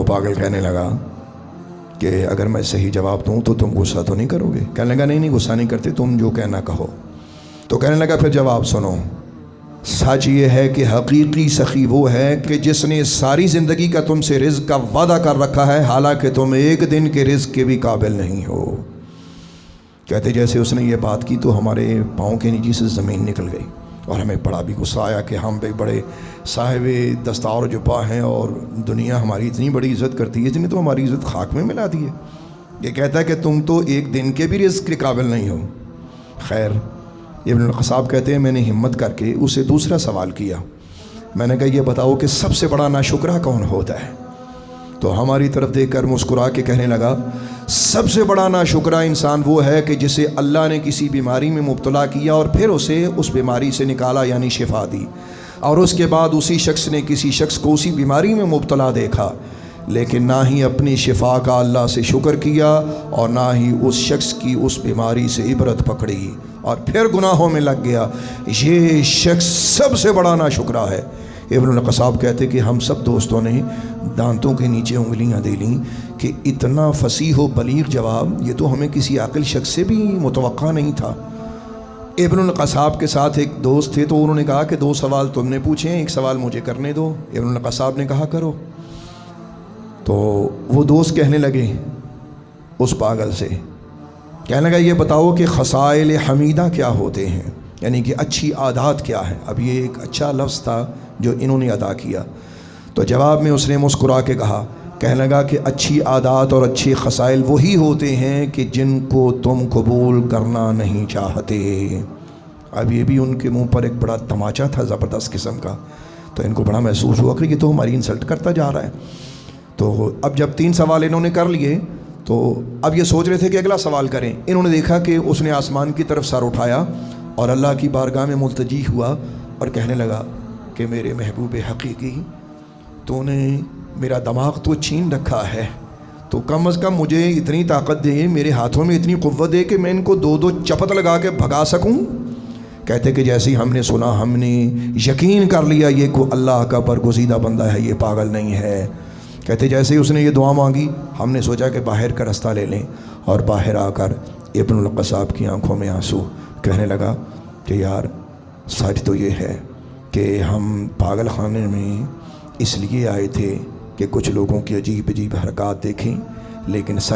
پاگل کہنے لگا کہ اگر میں صحیح جواب دوں تو تم غصہ تو نہیں کرو گے؟ کہنے لگا نہیں غصہ نہیں کرتے، تم جو کہنا کہو۔ تو کہنے لگا پھر جواب سنو، سچ یہ ہے کہ حقیقی سخی وہ ہے کہ جس نے ساری زندگی کا تم سے رزق کا وعدہ کر رکھا ہے، حالانکہ تم ایک دن کے رزق کے بھی قابل نہیں ہو۔ کہتے جیسے اس نے یہ بات کی تو ہمارے پاؤں کے نیچے سے زمین نکل گئی، اور ہمیں بڑا بھی غصہ آیا کہ ہم بھی بڑے صاحب دستار جبہ ہیں اور دنیا ہماری اتنی بڑی عزت کرتی ہے، اس نے تو ہماری عزت خاک میں ملا دی ہے۔ یہ کہتا ہے کہ تم تو ایک دن کے بھی رزق کے قابل نہیں ہو۔ خیر، ابن القصاب کہتے ہیں میں نے ہمت کر کے اسے دوسرا سوال کیا، میں نے کہا یہ بتاؤ کہ سب سے بڑا ناشکرا کون ہوتا ہے؟ تو ہماری طرف دیکھ کر مسکرا کے کہنے لگا سب سے بڑا ناشکرا انسان وہ ہے کہ جسے اللہ نے کسی بیماری میں مبتلا کیا اور پھر اسے اس بیماری سے نکالا، یعنی شفا دی، اور اس کے بعد اسی شخص نے کسی شخص کو اسی بیماری میں مبتلا دیکھا، لیکن نہ ہی اپنی شفا کا اللہ سے شکر کیا اور نہ ہی اس شخص کی اس بیماری سے عبرت پکڑی اور پھر گناہوں میں لگ گیا، یہ شخص سب سے بڑا ناشکرا ہے۔ ابن القصاب کہتے کہ ہم سب دوستوں نے دانتوں کے نیچے انگلیاں دے لیں کہ اتنا فصیح و بلیغ جواب یہ تو ہمیں کسی عاقل شخص سے بھی متوقع نہیں تھا۔ ابن القصاب کے ساتھ ایک دوست تھے تو انہوں نے کہا کہ 2 سوال تم نے پوچھے ہیں، ایک سوال مجھے کرنے دو۔ ابن القصاب نے کہا کرو۔ تو وہ دوست کہنے لگے اس پاگل سے، کہنے لگا یہ بتاؤ کہ خصائل حمیدہ کیا ہوتے ہیں، یعنی کہ اچھی عادات کیا ہے؟ اب یہ ایک اچھا لفظ تھا جو انہوں نے ادا کیا۔ تو جواب میں اس نے مسکرا کے کہا، کہنے لگا کہ اچھی عادات اور اچھے خصائل وہی ہوتے ہیں کہ جن کو تم قبول کرنا نہیں چاہتے۔ اب یہ بھی ان کے منہ پر ایک بڑا تماچا تھا زبردست قسم کا، تو ان کو بڑا محسوس ہوا کہ یہ تو ہماری انسلٹ کرتا جا رہا ہے۔ تو اب جب 3 سوال انہوں نے کر لیے تو اب یہ سوچ رہے تھے کہ اگلا سوال کریں۔ انہوں نے دیکھا کہ اس نے آسمان کی طرف سر اٹھایا اور اللہ کی بارگاہ میں ملتجی ہوا اور کہنے لگا کہ میرے محبوب حقیقی، تو نے میرا دماغ تو چھین رکھا ہے، تو کم از کم مجھے اتنی طاقت دے، میرے ہاتھوں میں اتنی قوت دے کہ میں ان کو 2 چپت لگا کے بھگا سکوں۔ کہتے کہ جیسے ہی ہم نے سنا ہم نے یقین کر لیا یہ کو اللہ کا برگزیدہ بندہ ہے، یہ پاگل نہیں ہے۔ کہتے جیسے ہی اس نے یہ دعا مانگی ہم نے سوچا کہ باہر کا رستہ لے لیں، اور باہر آ کر ابن القصاب کی آنکھوں میں آنسو، کہنے لگا کہ یار سچ تو یہ ہے کہ ہم پاگل خانے میں اس لیے آئے تھے کہ کچھ لوگوں کی عجیب عجیب حرکات دیکھیں، لیکن سچ